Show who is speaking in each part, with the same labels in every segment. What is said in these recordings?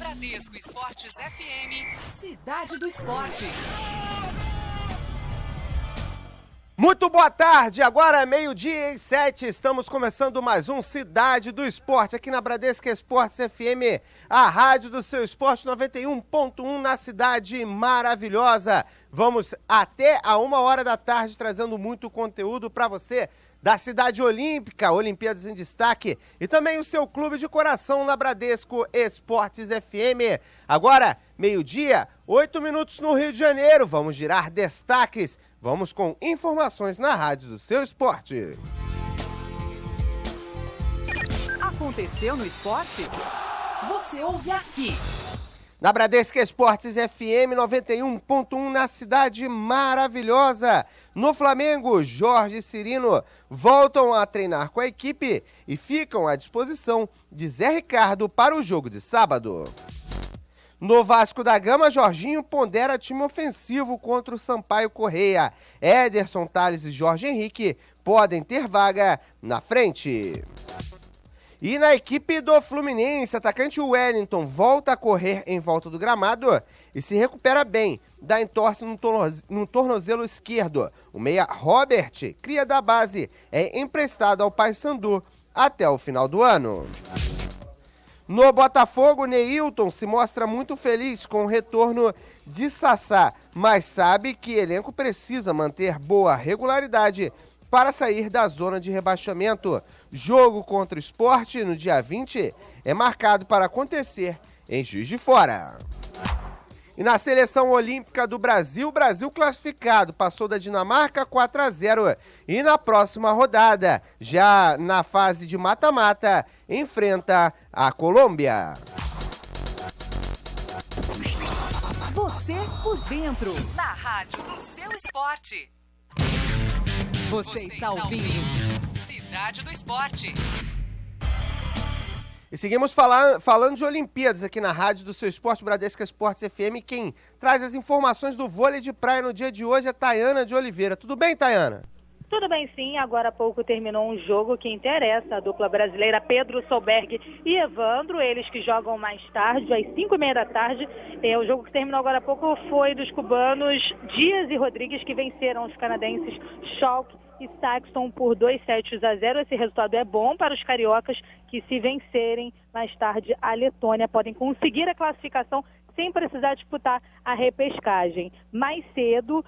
Speaker 1: Bradesco Esportes FM, Cidade do Esporte.
Speaker 2: Muito boa tarde, agora é 12:07, estamos começando mais um Cidade do Esporte aqui na Bradesco Esportes FM, a rádio do seu esporte 91.1 na cidade maravilhosa. Vamos até a 1h da tarde trazendo muito conteúdo para você da cidade olímpica, Olimpíadas em Destaque e também o seu clube de coração na Bradesco Esportes FM. Agora, 12:08 no Rio de Janeiro, vamos girar destaques. Vamos com informações na rádio do seu esporte.
Speaker 1: Aconteceu no esporte? Você ouve aqui.
Speaker 2: Na Bradesco Esportes FM 91.1 na cidade maravilhosa. No Flamengo, Jorge e Cirino voltam a treinar com a equipe e ficam à disposição de Zé Ricardo para o jogo de sábado. No Vasco da Gama, Jorginho pondera time ofensivo contra o Sampaio Corrêa. Ederson, Tales e Jorge Henrique podem ter vaga na frente. E na equipe do Fluminense, atacante Wellington volta a correr em volta do gramado e se recupera bem da entorse no tornozelo esquerdo. O meia Robert, cria da base, é emprestado ao Paysandu até o final do ano. No Botafogo, Neilton se mostra muito feliz com o retorno de Sassá, mas sabe que o elenco precisa manter boa regularidade para sair da zona de rebaixamento. Jogo contra o Sport no dia 20 é marcado para acontecer em Juiz de Fora. E na seleção olímpica do Brasil, o Brasil classificado passou da Dinamarca 4-0 e na próxima rodada, já na fase de mata-mata, enfrenta a Colômbia.
Speaker 1: Você por dentro, na rádio do seu esporte. Você está ouvindo Cidade do Esporte.
Speaker 2: E seguimos falando de Olimpíadas aqui na rádio do seu esporte, Bradesco Esportes FM. Quem traz as informações do vôlei de praia no dia de hoje é Tayana de Oliveira. Tudo bem, Tayana?
Speaker 3: Tudo bem, sim. Agora há pouco terminou um jogo que interessa a dupla brasileira Pedro Solberg e Evandro, eles que jogam mais tarde, às 5h30 da tarde. O jogo que terminou agora há pouco foi dos cubanos Dias e Rodrigues, que venceram os canadenses Schalk e Saxton por 2-0. Esse resultado é bom para os cariocas, que se vencerem mais tarde a Letônia podem conseguir a classificação sem precisar disputar a repescagem. Mais cedo,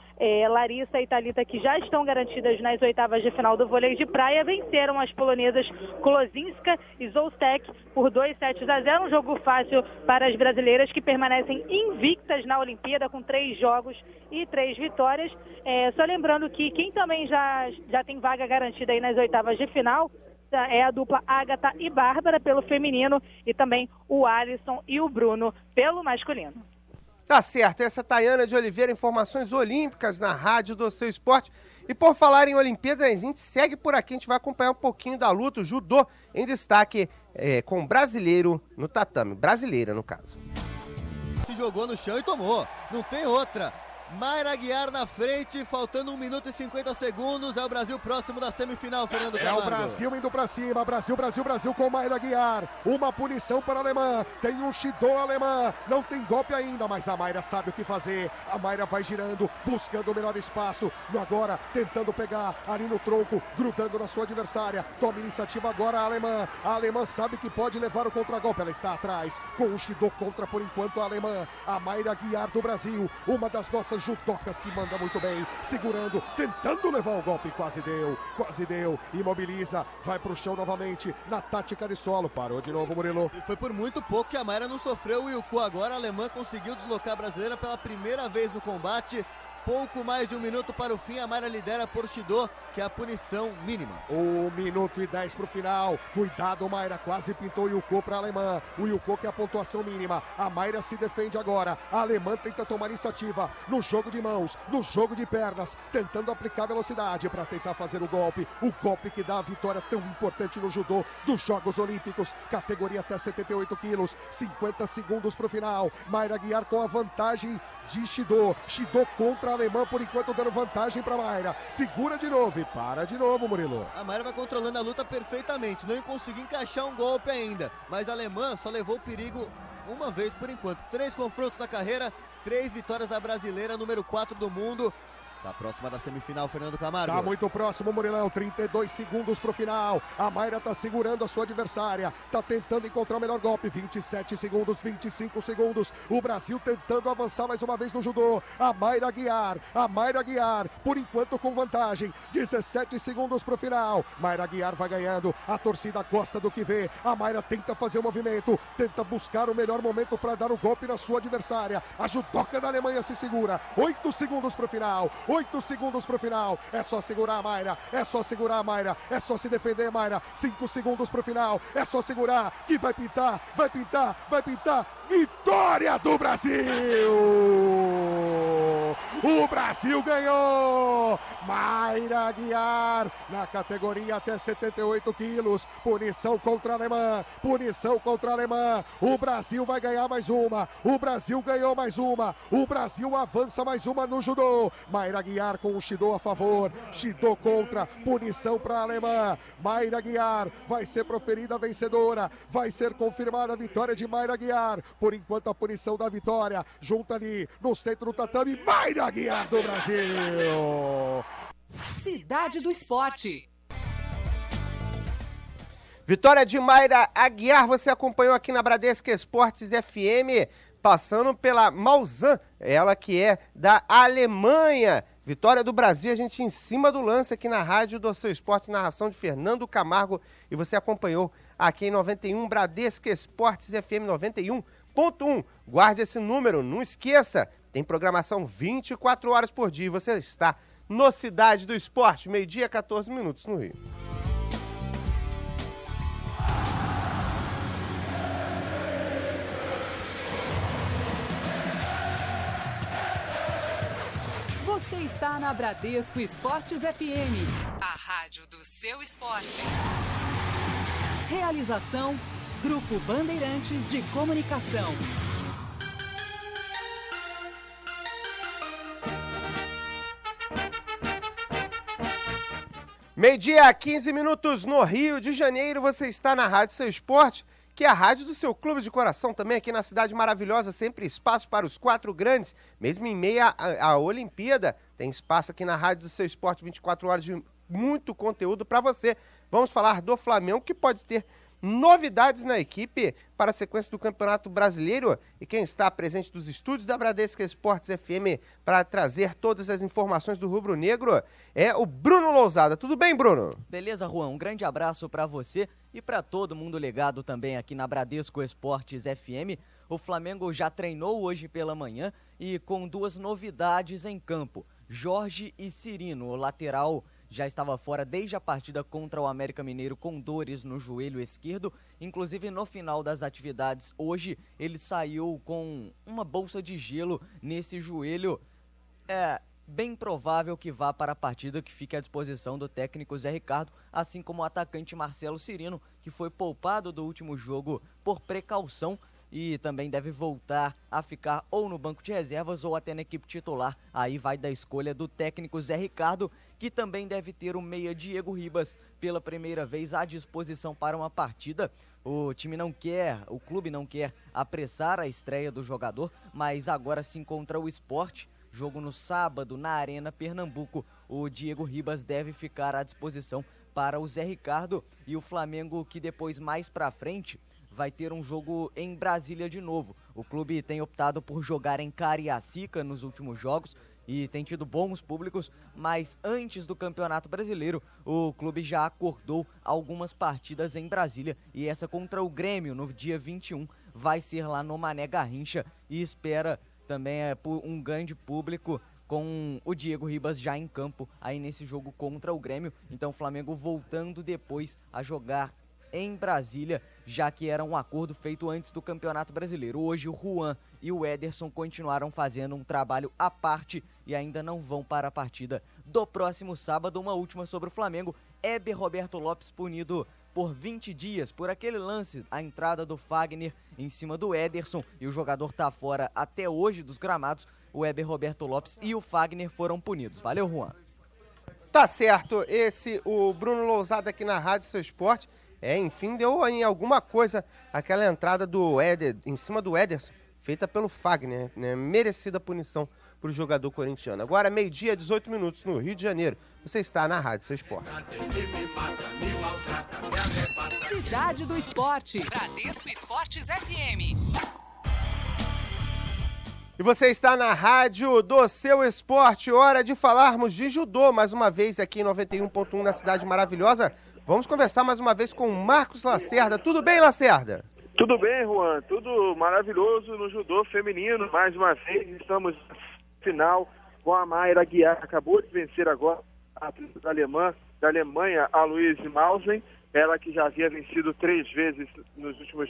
Speaker 3: Larissa e Thalita, que já estão garantidas nas oitavas de final do vôlei de praia, venceram as polonesas Klozinska e Zolstek por 2-0. Um jogo fácil para as brasileiras, que permanecem invictas na Olimpíada com 3 jogos e 3 vitórias. Só lembrando que quem também já tem vaga garantida aí nas oitavas de final é a dupla Agatha e Bárbara pelo feminino e também o Alisson e o Bruno pelo masculino.
Speaker 2: Tá certo, essa é a Tayana de Oliveira, informações olímpicas na rádio do seu esporte. E por falar em Olimpíadas, a gente segue por aqui, a gente vai acompanhar um pouquinho da luta, o judô em destaque com brasileiro no tatame, brasileira no caso.
Speaker 4: Se jogou no chão e tomou, não tem outra. Mayra Guiar na frente, faltando 1 minuto e 50 segundos, é o Brasil próximo da semifinal, Fernando Camargo.
Speaker 5: É o Brasil indo pra cima, Brasil com Mayra Guiar, uma punição para a alemã, tem um Shido alemã, não tem golpe ainda, mas a Mayra sabe o que fazer, a Mayra vai girando, buscando o melhor espaço, agora tentando pegar ali no tronco, grudando na sua adversária, toma iniciativa agora a alemã sabe que pode levar o contragolpe, ela está atrás, com o Shido contra por enquanto a alemã, a Mayra Guiar do Brasil, uma das nossas judocas que manda muito bem, segurando, tentando levar o golpe, quase deu, imobiliza, vai pro chão novamente, na tática de solo, parou de novo Murilo.
Speaker 4: E foi por muito pouco que a Mayra não sofreu o Wilco, agora a alemã conseguiu deslocar a brasileira pela primeira vez no combate. Pouco mais de 1 minuto para o fim, a Mayra lidera por Shido, que é a punição mínima.
Speaker 5: 1 minuto e 10 para o final. Cuidado, Mayra, quase pintou o Yuko para a alemã. O Yuko que é a pontuação mínima. A Mayra se defende agora. A alemã tenta tomar iniciativa no jogo de mãos, no jogo de pernas, tentando aplicar velocidade para tentar fazer o golpe que dá a vitória tão importante no judô dos Jogos Olímpicos, categoria até 78 quilos, 50 segundos para o final. Mayra Guiar com a vantagem de Shido contra a Alemã, por enquanto dando vantagem para Mayra. Segura de novo e para de novo, Murilo.
Speaker 4: A Mayra vai controlando a luta perfeitamente, não conseguiu encaixar um golpe ainda, mas a alemã só levou perigo uma vez por enquanto. 3 confrontos na carreira, 3 vitórias da brasileira, número 4 do mundo. Tá próxima da semifinal, Fernando Camargo.
Speaker 5: Tá muito próximo, Murilão. 32 segundos pro final. A Mayra tá segurando a sua adversária. Tá tentando encontrar o melhor golpe. 27 segundos, 25 segundos. O Brasil tentando avançar mais uma vez no judô. A Mayra Guiar, por enquanto com vantagem. 17 segundos pro final. Mayra Guiar vai ganhando. A torcida gosta do que vê. A Mayra tenta fazer o movimento. Tenta buscar o melhor momento para dar o golpe na sua adversária. A judoca da Alemanha se segura. 8 segundos pro final. 8 segundos pro final, é só segurar a Mayra, é só se defender, Mayra. 5 segundos pro final, é só segurar, que vai pintar, vitória do Brasil! O Brasil ganhou! Mayra Guiar, na categoria até 78 quilos, punição contra a alemã, o Brasil vai ganhar mais uma, o Brasil ganhou mais uma, o Brasil avança mais uma no judô. Mayra Guiar com o Shido a favor, Shido contra, punição para a alemã. Mayra Guiar vai ser proferida a vencedora, vai ser confirmada a vitória de Mayra Guiar. Por enquanto a punição da vitória, junta ali no centro do tatame, Mayra Guiar do Brasil.
Speaker 1: Cidade do Esporte.
Speaker 2: Vitória de Mayra Aguiar, você acompanhou aqui na Bradesco Esportes FM, passando pela Mauzan, ela que é da Alemanha. Vitória do Brasil, a gente em cima do lance aqui na Rádio do Seu Esporte, narração de Fernando Camargo, e você acompanhou aqui em 91, Bradesco Esportes FM 91.1. Guarde esse número, não esqueça, tem programação 24 horas por dia, você está no Cidade do Esporte, 12h, 14 minutos no Rio.
Speaker 1: Você está na Bradesco Esportes FM. A rádio do seu esporte. Realização, Grupo Bandeirantes de Comunicação.
Speaker 2: Meio-dia, 15 minutos no Rio de Janeiro, você está na Rádio Seu Esporte, que é a rádio do seu clube de coração também aqui na cidade maravilhosa, sempre espaço para os 4 grandes, mesmo em meio à Olimpíada, tem espaço aqui na Rádio do Seu Esporte, 24 horas de muito conteúdo para você. Vamos falar do Flamengo, que pode ter novidades na equipe para a sequência do Campeonato Brasileiro, e quem está presente dos estúdios da Bradesco Esportes FM para trazer todas as informações do Rubro Negro é o Bruno Lousada. Tudo bem, Bruno?
Speaker 6: Beleza, Juan, um grande abraço para você e para todo mundo ligado também aqui na Bradesco Esportes FM. O Flamengo já treinou hoje pela manhã e com 2 novidades em campo. Jorge e Cirino, o lateral, já estava fora desde a partida contra o América Mineiro com dores no joelho esquerdo. Inclusive, no final das atividades, hoje, ele saiu com uma bolsa de gelo nesse joelho. É bem provável que vá para a partida, que fique à disposição do técnico Zé Ricardo, assim como o atacante Marcelo Cirino, que foi poupado do último jogo por precaução e também deve voltar a ficar ou no banco de reservas ou até na equipe titular. Aí vai da escolha do técnico Zé Ricardo, que também deve ter o meia Diego Ribas pela primeira vez à disposição para uma partida. O clube não quer apressar a estreia do jogador, mas agora se encontra o Sport, jogo no sábado na Arena Pernambuco. O Diego Ribas deve ficar à disposição para o Zé Ricardo, e o Flamengo, que depois mais pra frente vai ter um jogo em Brasília de novo. O clube tem optado por jogar em Cariacica nos últimos jogos e tem tido bons públicos, mas antes do Campeonato Brasileiro, o clube já acordou algumas partidas em Brasília, e essa contra o Grêmio no dia 21 vai ser lá no Mané Garrincha, e espera também um grande público com o Diego Ribas já em campo aí nesse jogo contra o Grêmio. Então o Flamengo voltando depois a jogar em Brasília, já que era um acordo feito antes do Campeonato Brasileiro. Hoje o Juan e o Ederson continuaram fazendo um trabalho à parte e ainda não vão para a partida do próximo sábado. Uma última sobre o Flamengo: Éber Roberto Lopes punido por 20 dias por aquele lance, a entrada do Fagner em cima do Ederson, e o jogador tá fora até hoje dos gramados. O Weber Roberto Lopes e o Fagner foram punidos. Valeu, Juan.
Speaker 2: Tá certo, o Bruno Lousada aqui na Rádio Seu Esporte, enfim, deu em alguma coisa aquela entrada do em cima do Ederson, feita pelo Fagner, né? Merecida punição para o jogador corintiano. Agora, 12h, 18 minutos no Rio de Janeiro. Você está na Rádio Seu Esporte.
Speaker 1: Cidade do Esporte. Bradesco Esportes FM.
Speaker 2: E você está na Rádio do Seu Esporte. Hora de falarmos de judô, mais uma vez aqui em 91.1 na Cidade Maravilhosa. Vamos conversar mais uma vez com o Marcos Lacerda. Tudo bem, Lacerda?
Speaker 7: Tudo bem, Juan. Tudo maravilhoso no judô feminino. Mais uma vez estamos na final com a Mayra Guiar. Acabou de vencer agora a atleta da Alemanha, a Louise Mausen. Ela que já havia vencido 3 vezes nos últimos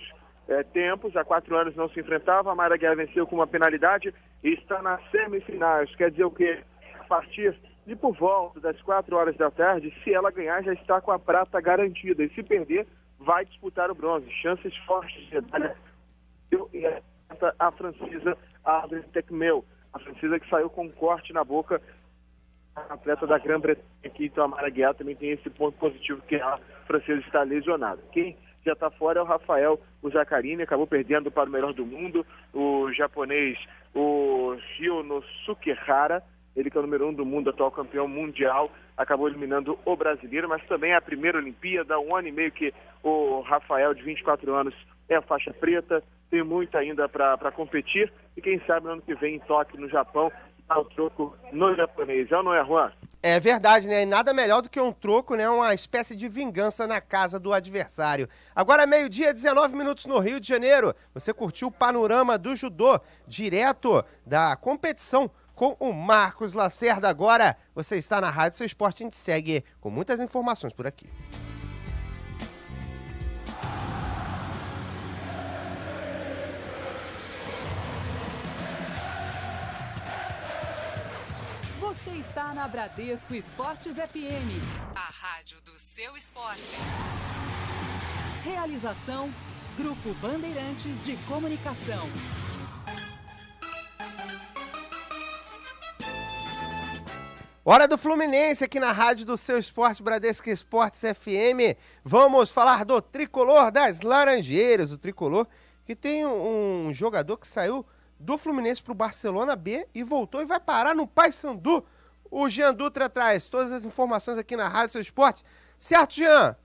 Speaker 7: tempos, há 4 anos não se enfrentava. A Mayra Guiar venceu com uma penalidade e está nas semifinais. Quer dizer o quê? A partir de por volta das 4 horas da tarde, se ela ganhar, já está com a prata garantida. E se perder, vai disputar o bronze. Chances fortes de medalha. E a francesa Adrien Tecmel. A francesa que saiu com um corte na boca, a atleta da Grã-Bretanha aqui. Então a Mayra Guiar também tem esse ponto positivo, que a francesa está lesionada. Quem já está fora é o Rafael Zacarini, acabou perdendo para o melhor do mundo, o japonês, o Ryonosuke Hara, ele que é o número 1 do mundo, atual campeão mundial, acabou eliminando o brasileiro, mas também é a primeira Olimpíada, 1 ano e meio que o Rafael, de 24 anos, é a faixa preta, tem muito ainda para competir, e quem sabe no ano que vem em Tóquio, no Japão, dá o troco no japonês, é ou não é, Juan?
Speaker 2: É verdade, né? E nada melhor do que um troco, né? Uma espécie de vingança na casa do adversário. Agora, 12h, 19 minutos no Rio de Janeiro. Você curtiu o panorama do judô, direto da competição com o Marcos Lacerda. Agora, você está na Rádio Seu Esporte, a gente segue com muitas informações por aqui.
Speaker 1: Você está na Bradesco Esportes FM, a rádio do seu esporte. Realização, Grupo Bandeirantes de Comunicação.
Speaker 2: Hora do Fluminense aqui na rádio do seu esporte, Bradesco Esportes FM. Vamos falar do tricolor das Laranjeiras. O tricolor que tem um jogador que saiu do Fluminense para o Barcelona B e voltou e vai parar no Paysandu. O Jean Dutra traz todas as informações aqui na Rádio Seu Esporte. Certo, Jean?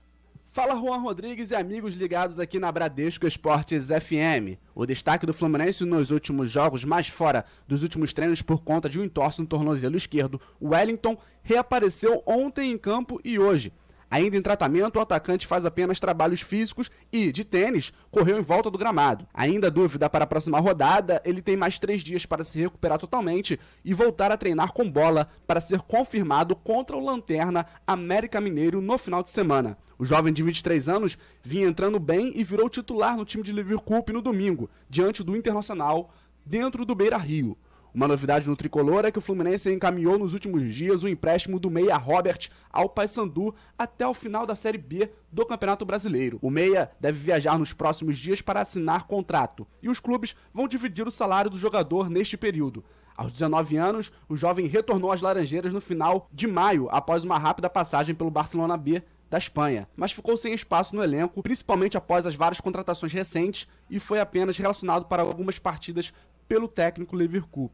Speaker 8: Fala, Juan Rodrigues e amigos ligados aqui na Bradesco Esportes FM. O destaque do Fluminense nos últimos jogos, mais fora dos últimos treinos por conta de um entorse no tornozelo esquerdo, o Wellington reapareceu ontem em campo e hoje. Ainda em tratamento, o atacante faz apenas trabalhos físicos e, de tênis, correu em volta do gramado. Ainda dúvida para a próxima rodada, ele tem mais 3 dias para se recuperar totalmente e voltar a treinar com bola para ser confirmado contra o Lanterna América Mineiro no final de semana. O jovem de 23 anos vinha entrando bem e virou titular no time de Liverpool no domingo, diante do Internacional, dentro do Beira-Rio. Uma novidade no tricolor é que o Fluminense encaminhou nos últimos dias o empréstimo do meia Robert ao Paysandu até o final da Série B do Campeonato Brasileiro. O meia deve viajar nos próximos dias para assinar contrato e os clubes vão dividir o salário do jogador neste período. Aos 19 anos, o jovem retornou às Laranjeiras no final de maio após uma rápida passagem pelo Barcelona B da Espanha, mas ficou sem espaço no elenco, principalmente após as várias contratações recentes e foi apenas relacionado para algumas partidas pelo técnico Liverpool.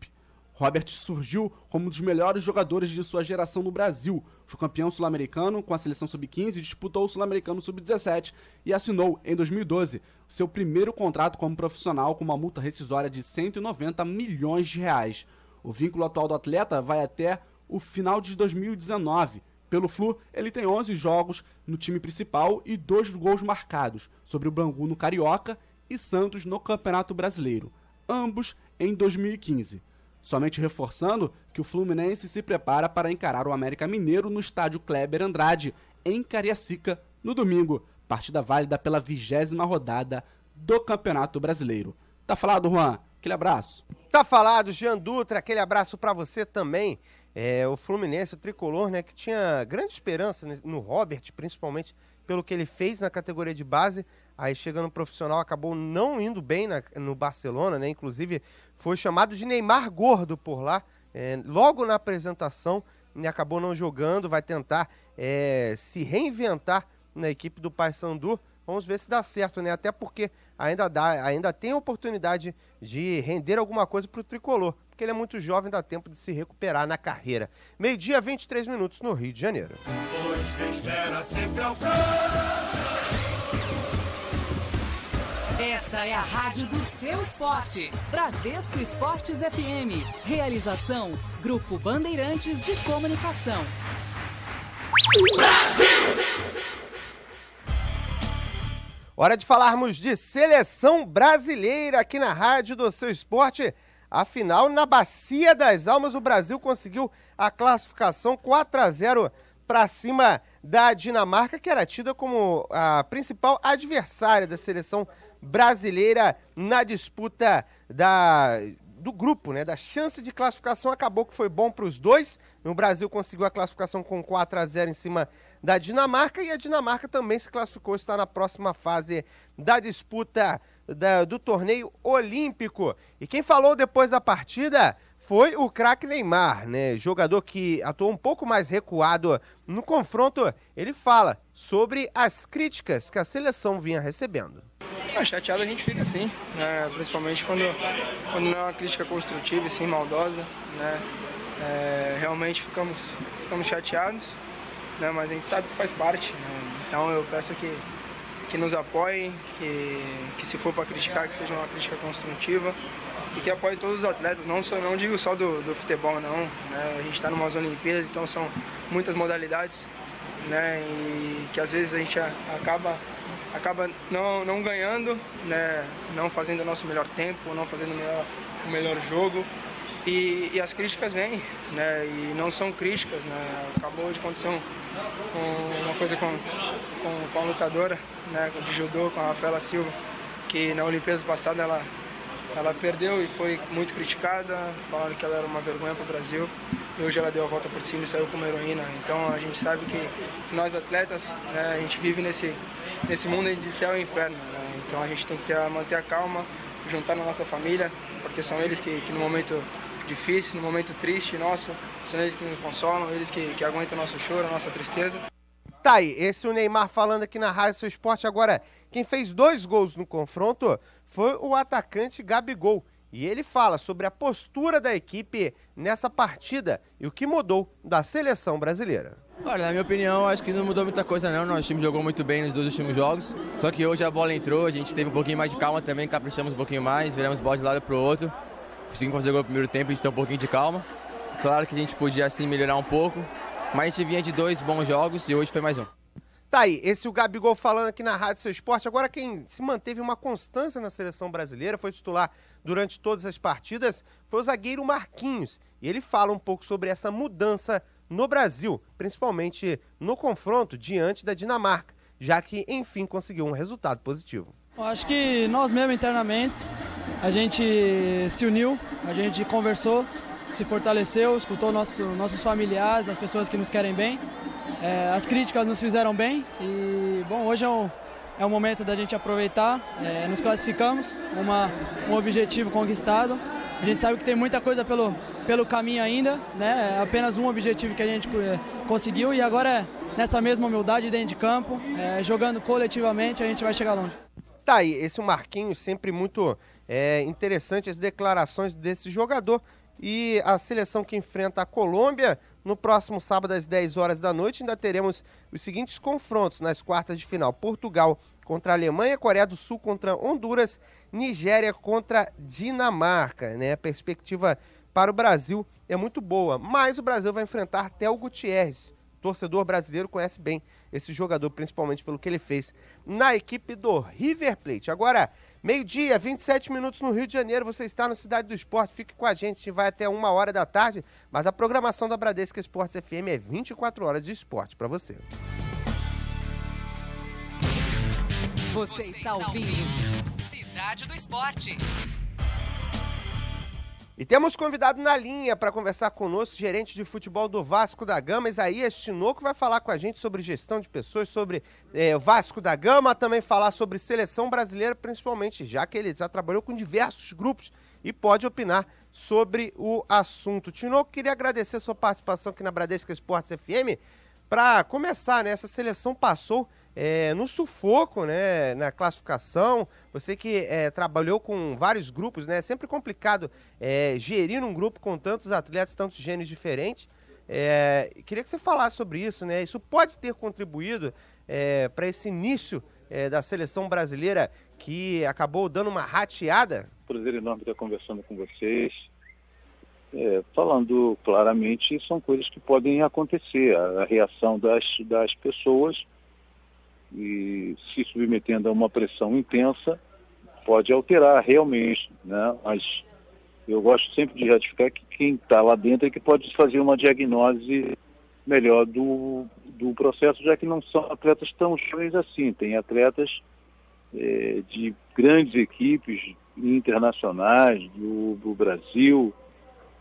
Speaker 8: Robert surgiu como um dos melhores jogadores de sua geração no Brasil. Foi campeão sul-americano com a seleção sub-15, disputou o sul-americano sub-17 e assinou, em 2012, seu primeiro contrato como profissional com uma multa rescisória de 190 milhões de reais. O vínculo atual do atleta vai até o final de 2019. Pelo Flu, ele tem 11 jogos no time principal e 2 gols marcados, sobre o Bangu no Carioca e Santos no Campeonato Brasileiro, ambos em 2015. Somente reforçando que o Fluminense se prepara para encarar o América Mineiro no estádio Kleber Andrade, em Cariacica, no domingo, partida válida pela 20ª rodada do Campeonato Brasileiro. Tá falado, Juan? Aquele abraço.
Speaker 2: Tá falado, Jean Dutra, aquele abraço pra você também. O Fluminense, o tricolor, né, que tinha grande esperança no Robert, principalmente, pelo que ele fez na categoria de base, aí chegando no profissional acabou não indo bem no Barcelona, né? Inclusive foi chamado de Neymar gordo por lá, logo na apresentação, e acabou não jogando, vai tentar se reinventar na equipe do Paysandu. Vamos ver se dá certo, né? Até porque ainda tem a oportunidade de render alguma coisa para o tricolor, porque ele é muito jovem, dá tempo de se recuperar na carreira. 12h, 23 minutos no Rio de Janeiro.
Speaker 1: Essa é a rádio do seu esporte. Bradesco Esportes FM. Realização, Grupo Bandeirantes de Comunicação.
Speaker 2: Brasil! Hora de falarmos de seleção brasileira aqui na rádio do seu esporte. Afinal, na Bacia das Almas, o Brasil conseguiu a classificação 4-0 para cima da Dinamarca, que era tida como a principal adversária da seleção brasileira na disputa do grupo, né? Da chance de classificação. Acabou que foi bom para os dois. O Brasil conseguiu a classificação com 4-0 em cima da Dinamarca, e a Dinamarca também se classificou, está na próxima fase da disputa do torneio olímpico. E quem falou depois da partida foi o craque Neymar, né? Jogador que atuou um pouco mais recuado no confronto. Ele fala sobre as críticas que a seleção vinha recebendo.
Speaker 9: Chateado a gente fica assim, né? Principalmente quando não é uma crítica construtiva e sim maldosa, né? Realmente ficamos chateados, né? Mas a gente sabe que faz parte, né? Então eu peço que nos apoiem, que se for para criticar, que seja uma crítica construtiva e que apoie todos os atletas, não digo só do futebol não, né? A gente está numas Olimpíadas, então são muitas modalidades, né? E que às vezes a gente acaba não ganhando, né? Não fazendo o nosso melhor tempo, não fazendo o melhor jogo. E as críticas vêm, né? E não são críticas, né? Acabou de acontecer uma coisa com a lutadora, né? De judô, com a Rafaela Silva, que na Olimpíada passada ela perdeu e foi muito criticada, falaram que ela era uma vergonha para o Brasil, e hoje ela deu a volta por cima e saiu como heroína. Então a gente sabe que nós atletas, né? A gente vive nesse mundo de céu e inferno, né? Então a gente tem que manter a calma, juntar na nossa família, porque são eles que no momento difícil, no momento triste nosso, são eles que nos consolam, eles que aguentam o nosso choro, a nossa tristeza.
Speaker 2: Tá aí, esse é o Neymar falando aqui na Rádio Seu Esporte. Agora, quem fez 2 gols no confronto foi o atacante Gabigol. E ele fala sobre a postura da equipe nessa partida e o que mudou da seleção brasileira.
Speaker 10: Olha, na minha opinião, acho que não mudou muita coisa não. Nosso time jogou muito bem nos 2 últimos jogos. Só que hoje a bola entrou, a gente teve um pouquinho mais de calma também, caprichamos um pouquinho mais, viramos bola de lado pro outro. Conseguimos fazer o gol no primeiro tempo, a gente tem um pouquinho de calma. Claro que a gente podia assim melhorar um pouco, mas a gente vinha de 2 bons jogos e hoje foi mais um.
Speaker 2: Tá aí, esse é o Gabigol falando aqui na Rádio Seu Esporte. Agora, quem se manteve uma constância na seleção brasileira, foi titular durante todas as partidas, foi o zagueiro Marquinhos. E ele fala um pouco sobre essa mudança no Brasil, principalmente no confronto diante da Dinamarca, já que, enfim, conseguiu um resultado positivo.
Speaker 11: Eu acho que nós mesmo internamente, a gente se uniu, a gente conversou, se fortaleceu, escutou nossos familiares, as pessoas que nos querem bem. As críticas nos fizeram bem e, bom, hoje é o momento da gente aproveitar, nos classificamos, um objetivo conquistado. A gente sabe que tem muita coisa pelo caminho ainda, né? É apenas um objetivo que a gente conseguiu e agora nessa mesma humildade dentro de campo, jogando coletivamente, a gente vai chegar longe.
Speaker 2: Tá aí, esse é o Marquinhos, sempre muito interessante as declarações desse jogador. E a seleção que enfrenta a Colômbia no próximo sábado às 10 horas da noite. Ainda teremos os seguintes confrontos nas quartas de final: Portugal contra a Alemanha, Coreia do Sul contra Honduras, Nigéria contra Dinamarca, né? A perspectiva para o Brasil é muito boa, mas o Brasil vai enfrentar Théo Gutierrez. O torcedor brasileiro conhece bem esse jogador, principalmente pelo que ele fez na equipe do River Plate. Agora, 12h, 27 minutos no Rio de Janeiro, você está no Cidade do Esporte, fique com a gente vai até 1h da tarde, mas a programação da Bradesco Esportes FM é 24 horas de esporte para você.
Speaker 1: Você está ouvindo Cidade do Esporte.
Speaker 2: E temos convidado na linha para conversar conosco, gerente de futebol do Vasco da Gama, Isaías Tinoco, vai falar com a gente sobre gestão de pessoas, sobre o Vasco da Gama, também falar sobre seleção brasileira, principalmente, já que ele já trabalhou com diversos grupos e pode opinar sobre o assunto. Tinoco, queria agradecer a sua participação aqui na Bradesco Esportes FM. Para começar, né, essa seleção passou no sufoco, né, na classificação. Você que trabalhou com vários grupos, né, é sempre complicado gerir um grupo com tantos atletas, tantos gênios diferentes. Queria que você falasse sobre isso, né? Isso pode ter contribuído para esse início da seleção brasileira que acabou dando uma rateada?
Speaker 12: Prazer enorme estar conversando com vocês. Falando claramente, são coisas que podem acontecer. A reação das pessoas e se submetendo a uma pressão intensa pode alterar realmente, né? Mas eu gosto sempre de ratificar que quem está lá dentro é que pode fazer uma diagnose melhor do processo, já que não são atletas tão jovens assim. Tem atletas de grandes equipes internacionais, do Brasil,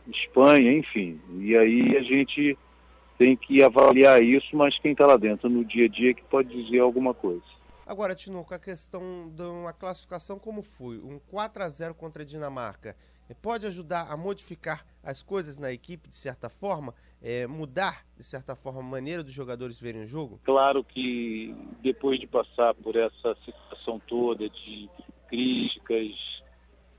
Speaker 12: Espanha, enfim. E aí a gente tem que avaliar isso, mas quem está lá dentro no dia a dia que pode dizer alguma coisa.
Speaker 2: Agora, Tinoco, a questão de uma classificação como foi, um 4-0 contra a Dinamarca, pode ajudar a modificar as coisas na equipe de certa forma, mudar de certa forma a maneira dos jogadores verem o jogo?
Speaker 12: Claro que depois de passar por essa situação toda de críticas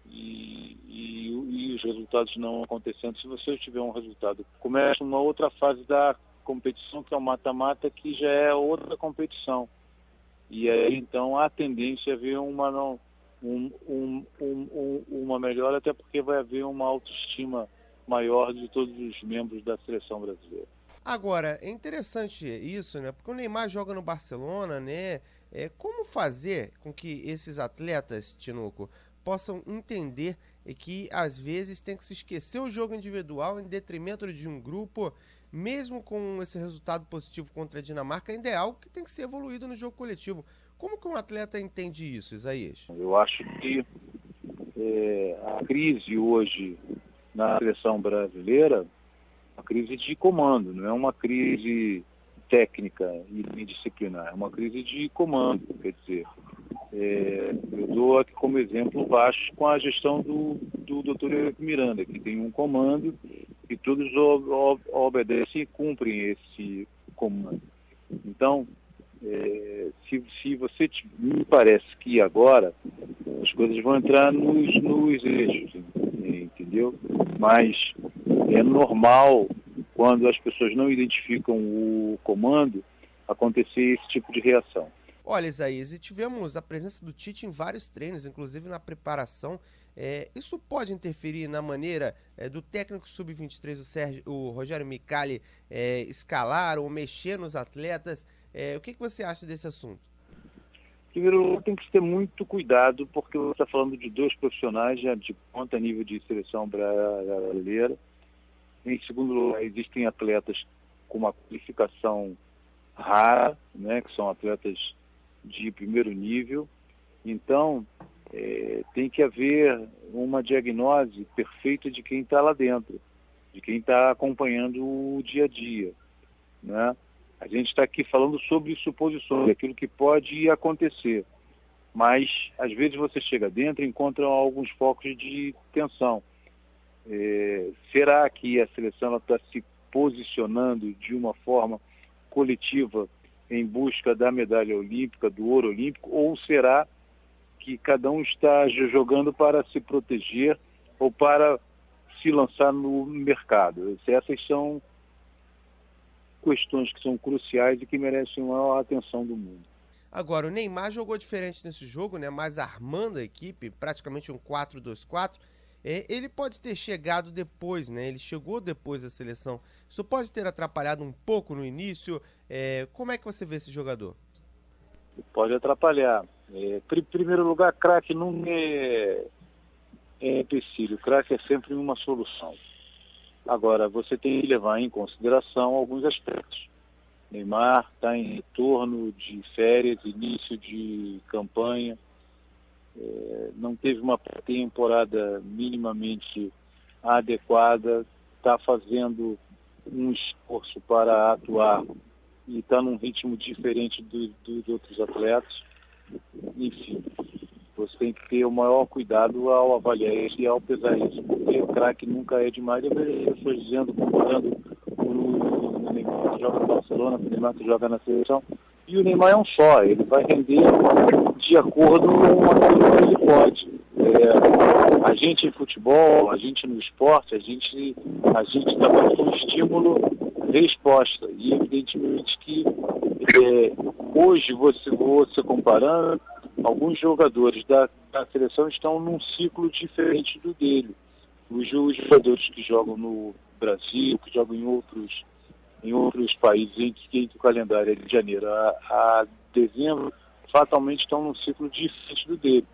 Speaker 12: e os resultados não acontecendo, se você tiver um resultado, começa uma outra fase da competição, que é o mata-mata, que já é outra competição. E aí, então, a tendência é ver uma melhora, até porque vai haver uma autoestima maior de todos os membros da seleção brasileira.
Speaker 2: Agora, é interessante isso, né? Porque o Neymar joga no Barcelona, né? Como fazer com que esses atletas, Tinoco, possam entender que às vezes tem que se esquecer o jogo individual em detrimento de um grupo, mesmo com esse resultado positivo contra a Dinamarca, ainda é algo que tem que ser evoluído no jogo coletivo. Como que um atleta entende isso, Isaías?
Speaker 12: Eu acho que a crise hoje na seleção brasileira é uma crise de comando, não é uma crise técnica e disciplinar, é uma crise de comando, quer dizer. Eu dou aqui como exemplo o Vasco com a gestão do Dr. Eurico Miranda, que tem um comando e todos obedecem e cumprem esse comando. Então, se você me parece que agora as coisas vão entrar nos eixos, entendeu? Mas é normal, quando as pessoas não identificam o comando, acontecer esse tipo de reação.
Speaker 2: Olha, Isaías, e tivemos a presença do Tite em vários treinos, inclusive na preparação. Isso pode interferir na maneira do técnico sub-23, o Rogério Micali, escalar ou mexer nos atletas? O que você acha desse assunto?
Speaker 12: Primeiro, tem que ter muito cuidado, porque você está falando de dois profissionais já de ponta nível de seleção brasileira. Em segundo lugar, existem atletas com uma qualificação rara, né, que são atletas de primeiro nível. Então, tem que haver uma diagnose perfeita de quem está lá dentro, de quem está acompanhando o dia a dia, né? A gente está aqui falando sobre suposições, aquilo que pode acontecer, mas às vezes você chega dentro e encontra alguns focos de tensão. Será que a seleção está se posicionando de uma forma coletiva em busca da medalha olímpica, do ouro olímpico, ou será que cada um está jogando para se proteger ou para se lançar no mercado? Essas são questões que são cruciais e que merecem a maior atenção do mundo.
Speaker 2: Agora, o Neymar jogou diferente nesse jogo, né? Mais armando a equipe, praticamente um 4-2-4. Ele pode ter chegado depois, né? Ele chegou depois da seleção. Isso pode ter atrapalhado um pouco no início. Como é que você vê esse jogador?
Speaker 12: Pode atrapalhar. Em primeiro lugar, craque não é empecilho. Craque é sempre uma solução. Agora, você tem que levar em consideração alguns aspectos. Neymar está em retorno de férias, início de campanha. Não teve uma temporada minimamente adequada, está fazendo um esforço para atuar e está num ritmo diferente dos outros atletas. Enfim, você tem que ter o maior cuidado ao avaliar isso e ao pesar isso, porque o craque nunca é demais. Eu vejo pessoas dizendo, comparando o Neymar que joga no Barcelona, o Neymar que joga na seleção, e o Neymar é um só, ele vai render de acordo com aquilo que ele pode. A gente em futebol, a gente no esporte, a gente trabalha com estímulo-resposta. E evidentemente que hoje, você comparando, alguns jogadores da seleção estão num ciclo diferente do dele. Os jogadores que jogam no Brasil, que jogam em outros países, em que o calendário é de janeiro a dezembro, fatalmente estão num ciclo diferente do dele.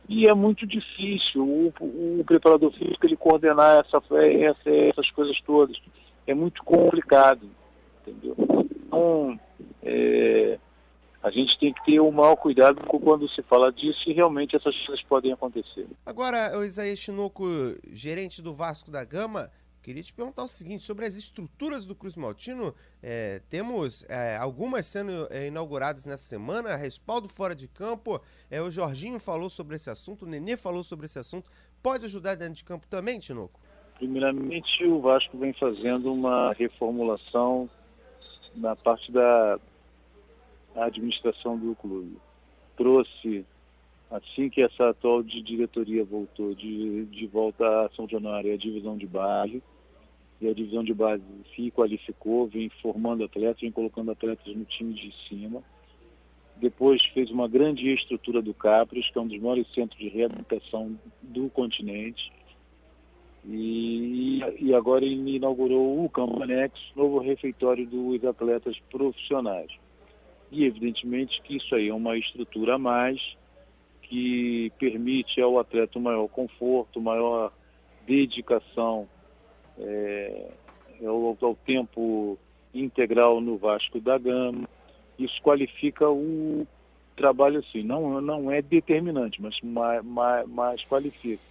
Speaker 12: E é muito difícil o preparador físico ele coordenar essas coisas todas. É muito complicado, entendeu? Então, a gente tem que ter o maior cuidado quando se fala disso e realmente essas coisas podem acontecer.
Speaker 2: Agora, o Isaías Tinoco, gerente do Vasco da Gama, queria te perguntar o seguinte, sobre as estruturas do Cruz Maltino, temos algumas sendo inauguradas nessa semana, respaldo fora de campo, o Jorginho falou sobre esse assunto, o Nenê falou sobre esse assunto, pode ajudar dentro de campo também, Tinoco?
Speaker 12: Primeiramente, o Vasco vem fazendo uma reformulação na parte da administração do clube. Trouxe, assim que essa atual diretoria voltou de volta a São Januário, a divisão de base, e a divisão de base se qualificou, vem formando atletas, vem colocando atletas no time de cima. Depois fez uma grande estrutura do Capres, que é um dos maiores centros de reabilitação do continente. E agora inaugurou o Campo Anexo, novo refeitório dos atletas profissionais. E evidentemente que isso aí é uma estrutura a mais, que permite ao atleta um maior conforto, maior dedicação ao tempo integral no Vasco da Gama. Isso qualifica o trabalho assim, não é determinante, mas qualifica.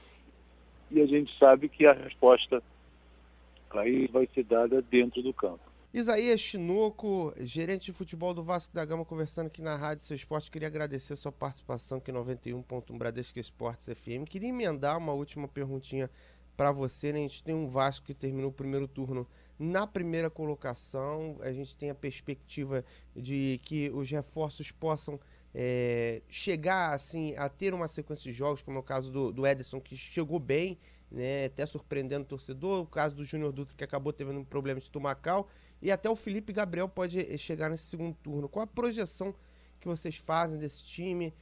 Speaker 12: E a gente sabe que a resposta aí vai ser dada dentro do campo.
Speaker 2: Isaías Tinoco, gerente de futebol do Vasco da Gama, conversando aqui na Rádio Seu Esporte. Queria agradecer a sua participação aqui no 91.1 Bradesco Esportes FM. Queria emendar uma última perguntinha para você, né? A gente tem um Vasco que terminou o primeiro turno na primeira colocação. A gente tem a perspectiva de que os reforços possam chegar assim, a ter uma sequência de jogos, como é o caso do Ederson, que chegou bem, né? Até surpreendendo o torcedor. O caso do Júnior Dutra, que acabou tendo um problema de estomacal. E até o Felipe Gabriel pode chegar nesse segundo turno. Qual a projeção que vocês fazem desse time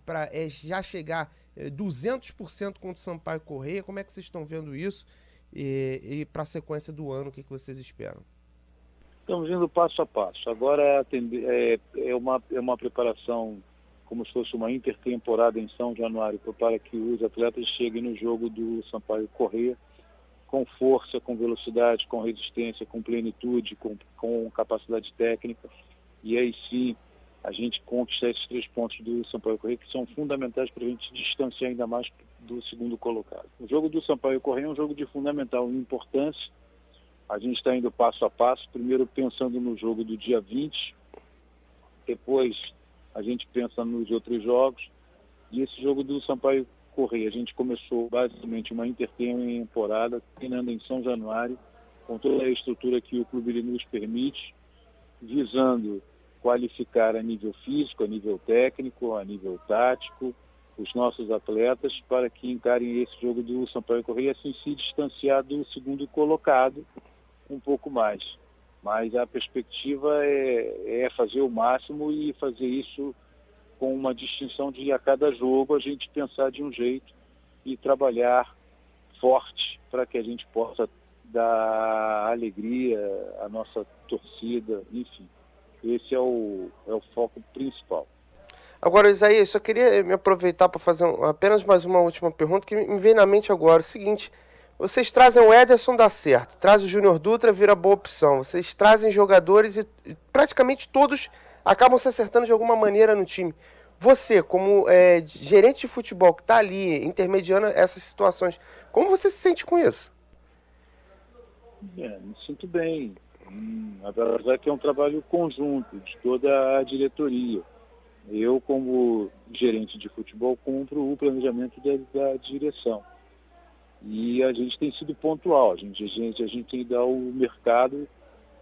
Speaker 2: para já chegar 200% contra o Sampaio Corrêa? Como é que vocês estão vendo isso? E para a sequência do ano, o que vocês esperam?
Speaker 12: Estamos indo passo a passo. Agora é uma preparação como se fosse uma intertemporada em São Januário para que os atletas cheguem no jogo do Sampaio Corrêa com força, com velocidade, com resistência, com plenitude, com capacidade técnica. E aí sim a gente conquista esses 3 pontos do Sampaio Corrêa, que são fundamentais para a gente distanciar ainda mais do segundo colocado. O jogo do Sampaio Corrêa é um jogo de fundamental importância. A gente está indo passo a passo, primeiro pensando no jogo do dia 20, depois a gente pensa nos outros jogos. E esse jogo do Sampaio Corrêa, a gente começou basicamente uma intertemporada, treinando em São Januário, com toda a estrutura que o clube nos permite, visando qualificar a nível físico, a nível técnico, a nível tático, os nossos atletas, para que encarem esse jogo do Sampaio Corrêa, assim se distanciar do segundo colocado um pouco mais. Mas a perspectiva é fazer o máximo e fazer isso com uma distinção de a cada jogo a gente pensar de um jeito e trabalhar forte para que a gente possa dar alegria à nossa torcida, enfim. Esse é o foco principal.
Speaker 2: Agora, Isaías, só queria me aproveitar para fazer apenas mais uma última pergunta que me veio na mente agora. O seguinte, vocês trazem o Ederson, dá certo. Trazem o Júnior Dutra, vira boa opção. Vocês trazem jogadores e praticamente todos acabam se acertando de alguma maneira no time. Você, como gerente de futebol que está ali, intermediando essas situações, como você se sente com isso?
Speaker 12: Me sinto bem. A verdade é que é um trabalho conjunto de toda a diretoria. Eu, como gerente de futebol, cumpro o planejamento da direção. E a gente tem sido pontual. A gente tem que dar o mercado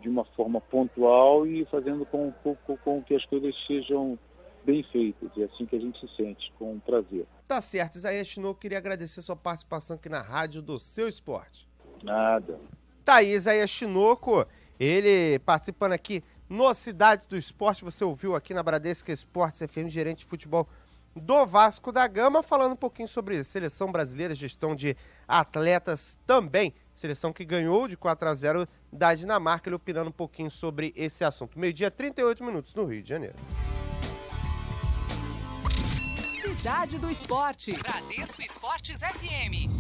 Speaker 12: de uma forma pontual e fazendo com que as coisas sejam bem feitas. É assim que a gente se sente, com prazer.
Speaker 2: Tá certo. Isaías Tinoco, queria agradecer sua participação aqui na rádio do Seu Esporte.
Speaker 12: Nada.
Speaker 2: Tá aí, Isaías Tinoco, ele participando aqui no Cidade do Esporte. Você ouviu aqui na Bradesco Esportes FM, gerente de futebol do Vasco da Gama, falando um pouquinho sobre seleção brasileira, gestão de atletas também. Seleção que ganhou de 4-0 da Dinamarca, ele opinando um pouquinho sobre esse assunto. 12h, 38 minutos no Rio de Janeiro.
Speaker 1: Cidade do Esporte. Bradesco Esportes FM.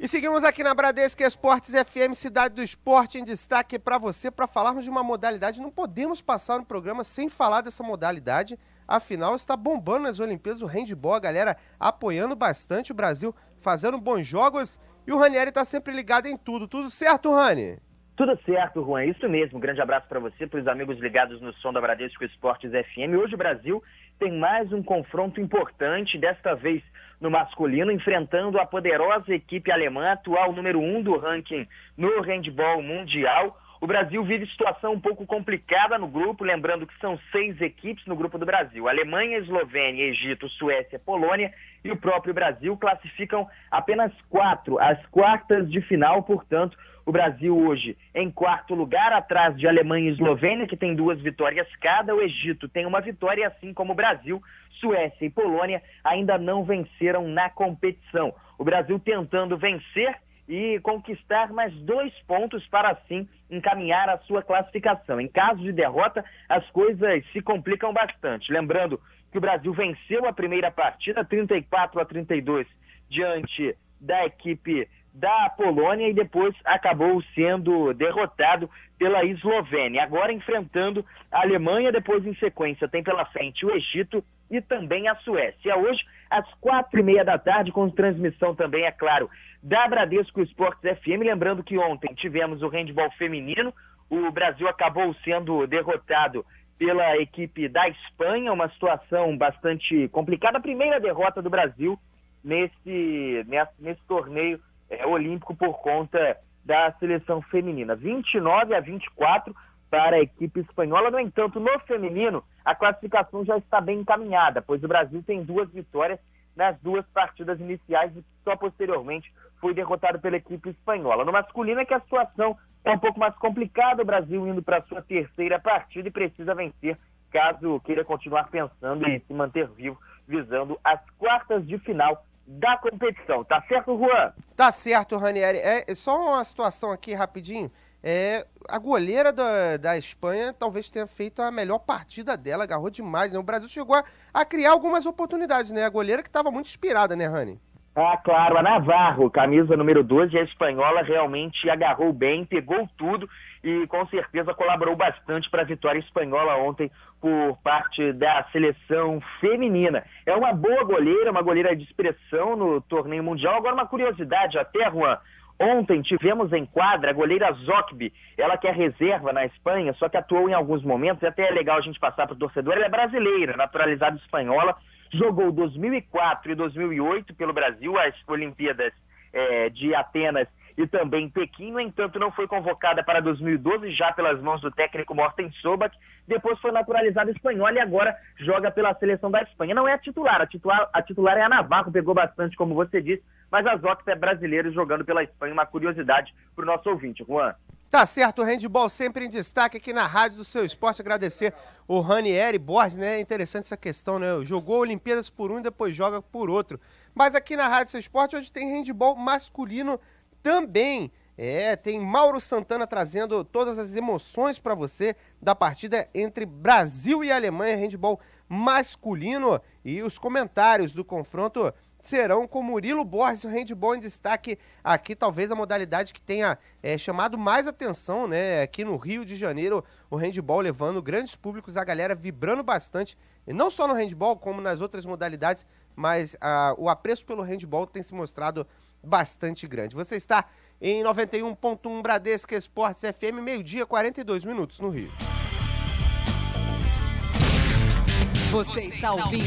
Speaker 2: E seguimos aqui na Bradesco Esportes FM, Cidade do Esporte em destaque para você, para falarmos de uma modalidade. Não podemos passar no programa sem falar dessa modalidade. Afinal, está bombando nas Olimpíadas o handebol, a galera apoiando bastante, o Brasil fazendo bons jogos. E o Ranieri está sempre ligado em tudo. Tudo certo, Rani?
Speaker 13: Tudo certo, Juan. Isso mesmo. Um grande abraço para você, para os amigos ligados no som da Bradesco Esportes FM. Hoje o Brasil tem mais um confronto importante, desta vez no masculino, enfrentando a poderosa equipe alemã, atual número 1 do ranking no handebol mundial. O Brasil vive situação um pouco complicada no grupo, lembrando que são 6 equipes no grupo do Brasil. Alemanha, Eslovênia, Egito, Suécia, Polônia e o próprio Brasil classificam apenas 4 às quartas de final, portanto, o Brasil hoje em quarto lugar, atrás de Alemanha e Eslovênia, que tem 2 vitórias cada. O Egito tem uma vitória, assim como o Brasil. Suécia e Polônia ainda não venceram na competição. O Brasil tentando vencer e conquistar mais 2 pontos para, assim, encaminhar a sua classificação. Em caso de derrota, as coisas se complicam bastante. Lembrando que o Brasil venceu a primeira partida, 34-32, diante da equipe da Polônia e depois acabou sendo derrotado pela Eslovênia. Agora enfrentando a Alemanha, depois em sequência tem pela frente o Egito e também a Suécia. Hoje, às 4h30 da tarde, com transmissão também, é claro, da Bradesco Esportes FM. Lembrando que ontem tivemos o handebol feminino, o Brasil acabou sendo derrotado pela equipe da Espanha, uma situação bastante complicada. A primeira derrota do Brasil nesse torneio olímpico por conta da seleção feminina. 29-24 para a equipe espanhola. No entanto, no feminino, a classificação já está bem encaminhada, pois o Brasil tem 2 vitórias nas 2 partidas iniciais e só posteriormente foi derrotado pela equipe espanhola. No masculino é que a situação é um pouco mais complicada, o Brasil indo para a sua 3ª partida e precisa vencer caso queira continuar pensando em se manter vivo, visando as quartas de final da competição. Tá certo, Juan?
Speaker 2: Tá certo, Ranieri. Só uma situação aqui rapidinho. A goleira da Espanha talvez tenha feito a melhor partida dela, agarrou demais, né? O Brasil chegou a criar algumas oportunidades, né? A goleira que estava muito inspirada, né, Rani?
Speaker 13: Ah, claro, a Navarro, camisa número 12, a espanhola realmente agarrou bem, pegou tudo e com certeza colaborou bastante para a vitória espanhola ontem por parte da seleção feminina. É uma boa goleira, uma goleira de expressão no torneio mundial. Agora uma curiosidade até, Juan, ontem tivemos em quadra a goleira Zokbi, ela que é reserva na Espanha, só que atuou em alguns momentos, e até é legal a gente passar para o torcedor, ela é brasileira, naturalizada espanhola, jogou 2004 e 2008 pelo Brasil, as Olimpíadas de Atenas e também Pequim. No entanto, não foi convocada para 2012, já pelas mãos do técnico Morten Sobak. Depois foi naturalizada espanhola e agora joga pela seleção da Espanha. Não é a titular é a Navarro, pegou bastante, como você disse, mas a Zox é brasileira jogando pela Espanha. Uma curiosidade para o nosso ouvinte, Juan.
Speaker 2: Tá certo, o handebol sempre em destaque aqui na Rádio do Seu Esporte. Agradecer o Ranieri Borges, né? É interessante essa questão, né? Jogou Olimpíadas por um e depois joga por outro. Mas aqui na Rádio do Seu Esporte hoje tem handebol masculino também. Tem Mauro Santana trazendo todas as emoções para você da partida entre Brasil e Alemanha, handebol masculino, e os comentários do confronto serão com Murilo Borges, o handebol em destaque aqui, talvez a modalidade que tenha chamado mais atenção, né? Aqui no Rio de Janeiro, o handebol levando grandes públicos, a galera vibrando bastante, e não só no handebol, como nas outras modalidades, mas o apreço pelo handebol tem se mostrado bastante grande. Você está em 91.1 Bradesco Esportes FM, 12h42 no Rio.
Speaker 1: Você está ouvindo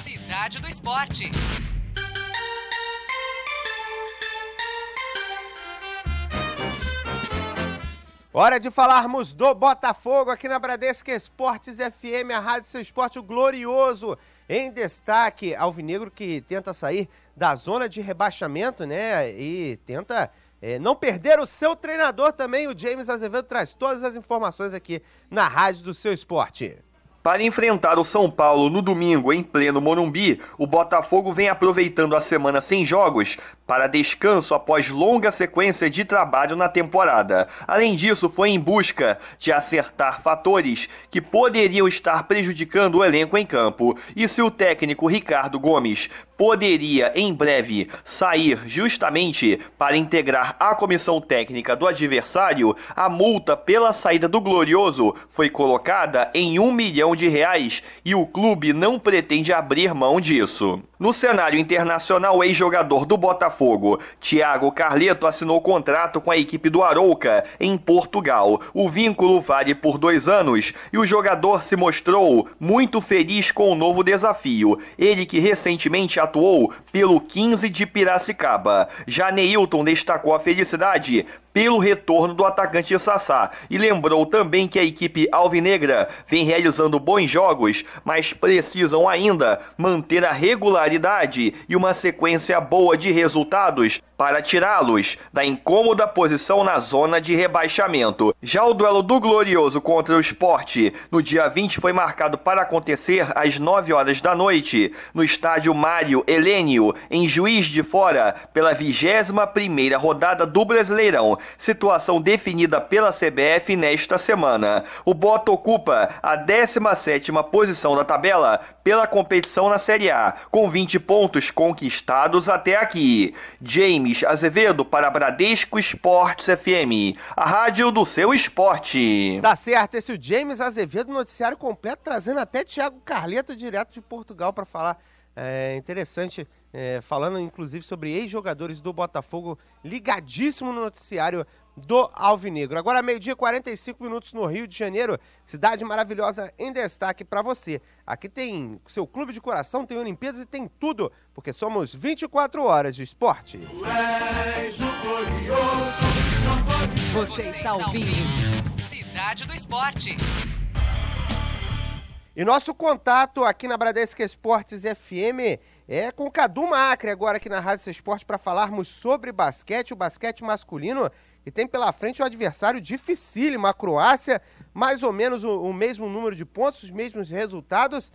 Speaker 1: Cidade do Esporte.
Speaker 2: Hora de falarmos do Botafogo aqui na Bradesco Esportes FM, a Rádio Seu Esporte, o glorioso em destaque. Alvinegro que tenta sair da zona de rebaixamento, né? E tenta não perder o seu treinador também. O James Azevedo traz todas as informações aqui na Rádio do Seu Esporte.
Speaker 14: Para enfrentar o São Paulo no domingo em pleno Morumbi, o Botafogo vem aproveitando a semana sem jogos para descanso após longa sequência de trabalho na temporada. Além disso, foi em busca de acertar fatores que poderiam estar prejudicando o elenco em campo. E se o técnico Ricardo Gomes poderia em breve sair justamente para integrar a comissão técnica do adversário, a multa pela saída do Glorioso foi colocada em R$1 milhão e o clube não pretende abrir mão disso. No cenário internacional, o ex-jogador do Botafogo, Thiago Carleto, assinou contrato com a equipe do Arouca, em Portugal. O vínculo vale por 2 anos e o jogador se mostrou muito feliz com o novo desafio. Ele que recentemente atuou pelo 15 de Piracicaba. Já Neilton destacou a felicidade pelo retorno do atacante Sassá e lembrou também que a equipe alvinegra vem realizando bons jogos, mas precisam ainda manter a regularidade e uma sequência boa de resultados para tirá-los da incômoda posição na zona de rebaixamento. Já o duelo do Glorioso contra o Sport no dia 20 foi marcado para acontecer às 9 horas da noite no estádio Mário Helênio, em Juiz de Fora, pela 21ª rodada do Brasileirão, situação definida pela CBF nesta semana. O Bota ocupa a 17ª posição da tabela pela competição na Série A, com 20 pontos conquistados até aqui. James Azevedo para Bradesco Esportes FM, a rádio do seu esporte.
Speaker 2: Tá certo, esse é o James Azevedo, noticiário completo, trazendo até Thiago Carleto direto de Portugal para falar. Interessante, falando inclusive sobre ex-jogadores do Botafogo, ligadíssimo no noticiário do Alvinegro. Agora 12h45 no Rio de Janeiro, cidade maravilhosa em destaque para você. Aqui tem seu clube de coração, tem Olimpíadas e tem tudo, porque somos 24 horas de esporte.
Speaker 1: Você está ouvindo Cidade do Esporte.
Speaker 2: E nosso contato aqui na Bradesco Esportes FM é com o Cadu Macri, agora aqui na Rádio Seu Esporte, para falarmos sobre basquete, o basquete masculino, e tem pela frente um adversário dificílimo, a Croácia, mais ou menos o mesmo número de pontos, os mesmos resultados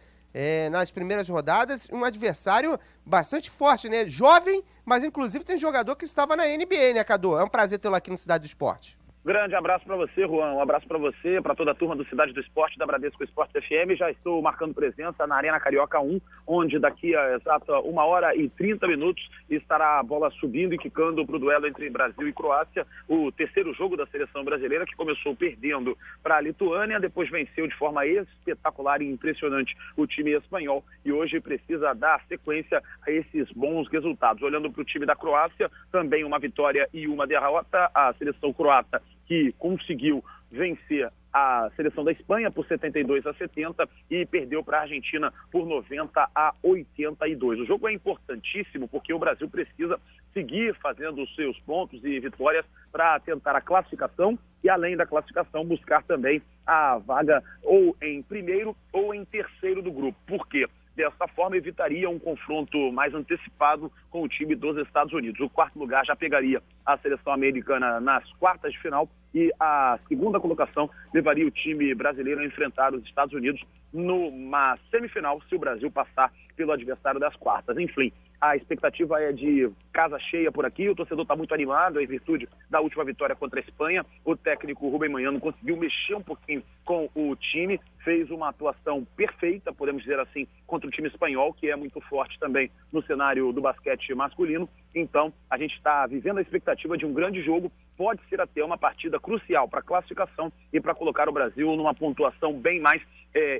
Speaker 2: nas primeiras rodadas, um adversário bastante forte, né? Jovem, mas inclusive tem jogador que estava na NBA, né, Cadu? É um prazer tê-lo aqui no Cidade do Esporte.
Speaker 15: Grande abraço para você, Juan. Um abraço para você, para toda a turma do Cidade do Esporte, da Bradesco Esportes FM. Já estou marcando presença na Arena Carioca 1, onde daqui a exata 1h30 estará a bola subindo e quicando para o duelo entre Brasil e Croácia, o terceiro jogo da seleção brasileira, que começou perdendo para a Lituânia, depois venceu de forma espetacular e impressionante o time espanhol e hoje precisa dar sequência a esses bons resultados. Olhando para o time da Croácia, também uma vitória e uma derrota. A seleção croata que conseguiu vencer a seleção da Espanha por 72-70 e perdeu para a Argentina por 90-82. O jogo é importantíssimo porque o Brasil precisa seguir fazendo os seus pontos e vitórias para tentar a classificação e, além da classificação, buscar também a vaga ou em primeiro ou em terceiro do grupo. Por quê? Dessa forma, evitaria um confronto mais antecipado com o time dos Estados Unidos. O quarto lugar já pegaria a seleção americana nas quartas de final e a segunda colocação levaria o time brasileiro a enfrentar os Estados Unidos numa semifinal, se o Brasil passar pelo adversário das quartas. Enfim, A expectativa é de casa cheia por aqui, o torcedor está muito animado em virtude da última vitória contra a Espanha. O técnico Rubem Manhano conseguiu mexer um pouquinho com o time, fez uma atuação perfeita, podemos dizer assim, contra o time espanhol, que é muito forte também no cenário do basquete masculino. Então, a gente está vivendo a expectativa de um grande jogo, pode ser até uma partida crucial para a classificação e para colocar o Brasil numa pontuação bem mais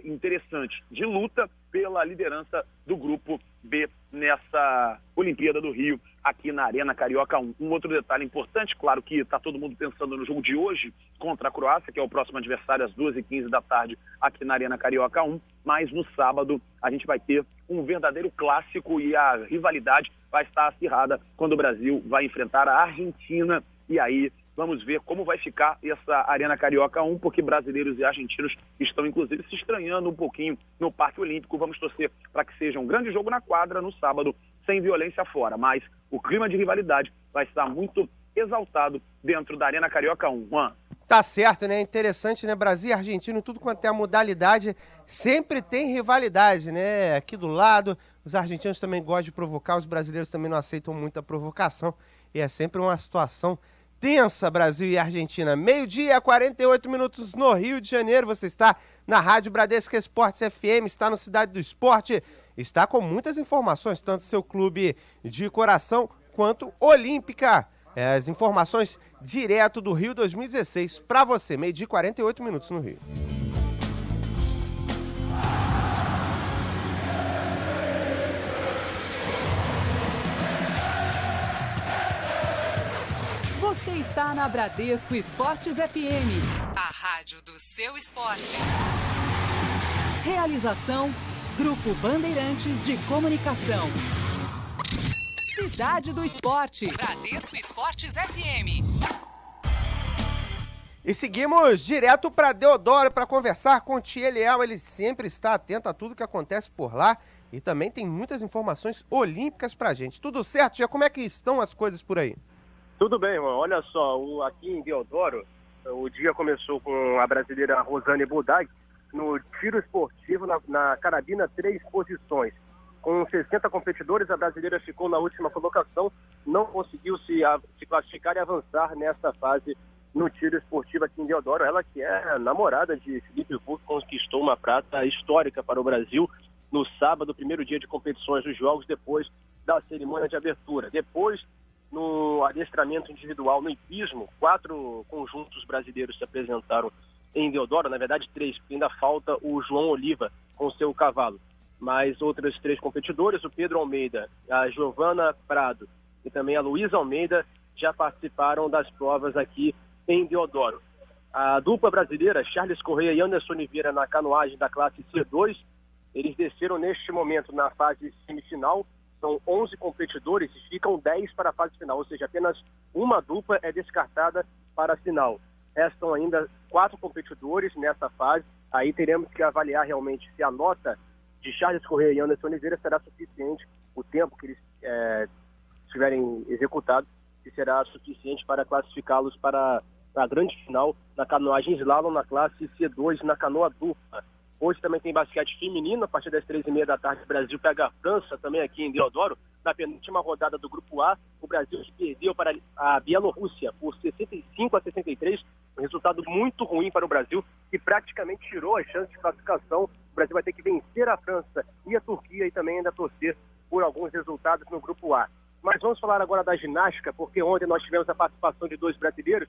Speaker 15: interessante, de luta pela liderança do Grupo B nessa Olimpíada do Rio, aqui na Arena Carioca 1. Um outro detalhe importante, claro que está todo mundo pensando no jogo de hoje contra a Croácia, que é o próximo adversário às 2h15 da tarde aqui na Arena Carioca 1, mas no sábado a gente vai ter um verdadeiro clássico e a rivalidade vai estar acirrada quando o Brasil vai enfrentar a Argentina. E aí vamos ver como vai ficar essa Arena Carioca 1, porque brasileiros e argentinos estão, inclusive, se estranhando um pouquinho no Parque Olímpico. Vamos torcer para que seja um grande jogo na quadra no sábado, sem violência fora. Mas o clima de rivalidade vai estar muito exaltado dentro da Arena Carioca 1. Juan.
Speaker 2: Tá certo, né? Interessante, né? Brasil e Argentina, tudo quanto é a modalidade, sempre tem rivalidade, né? Aqui do lado, os argentinos também gostam de provocar, os brasileiros também não aceitam muita provocação. E é sempre uma situação tensa, Brasil e Argentina. 12h, 48 minutos no Rio de Janeiro. Você está na Rádio Bradesco Esportes FM, está no Cidade do Esporte, está com muitas informações, tanto seu clube de coração quanto Olímpica. As informações direto do Rio 2016 para você. 12h, 48 minutos no Rio.
Speaker 1: Você está na Bradesco Esportes FM, a rádio do seu esporte. Realização, Grupo Bandeirantes de Comunicação. Cidade do Esporte, Bradesco Esportes FM.
Speaker 2: E seguimos direto para Deodoro para conversar com o Tia Leal. Ele sempre está atento a tudo que acontece por lá e também tem muitas informações olímpicas para a gente. Tudo certo, Tia? Como é que estão as coisas por aí?
Speaker 16: Tudo bem, irmão. Olha só, aqui em Deodoro, o dia começou com a brasileira Rosane Budag no tiro esportivo na carabina 3 posições. Com 60 competidores, a brasileira ficou na última colocação, não conseguiu se classificar e avançar nessa fase no tiro esportivo aqui em Deodoro. Ela que é namorada de Felipe Buch, conquistou uma prata histórica para o Brasil no sábado, primeiro dia de competições dos Jogos, depois da cerimônia de abertura. Depois, no adestramento individual no hipismo, 4 conjuntos brasileiros se apresentaram em Deodoro, na verdade 3, porque ainda falta o João Oliva com seu cavalo. Mas outros 3 competidores, o Pedro Almeida, a Giovana Prado e também a Luísa Almeida, já participaram das provas aqui em Deodoro. A dupla brasileira, Charles Correia e Anderson Oliveira, na canoagem da classe C2, eles desceram neste momento na fase semifinal. São 11 competidores e ficam 10 para a fase final, ou seja, apenas uma dupla é descartada para a final. Restam ainda 4 competidores nessa fase, aí teremos que avaliar realmente se a nota de Charles Correia e Anderson Oliveira será suficiente, o tempo que eles tiverem executado, que será suficiente para classificá-los para a grande final na canoagem slalom na classe C2 na canoa dupla. Hoje também tem basquete feminino, a partir das 3h30 da tarde, o Brasil pega a França, também aqui em Deodoro. Na penúltima rodada do Grupo A, o Brasil perdeu para a Bielorrússia por 65-63, um resultado muito ruim para o Brasil, que praticamente tirou a chance de classificação. O Brasil vai ter que vencer a França e a Turquia e também ainda torcer por alguns resultados no Grupo A. Mas vamos falar agora da ginástica, porque ontem nós tivemos a participação de 2 brasileiros,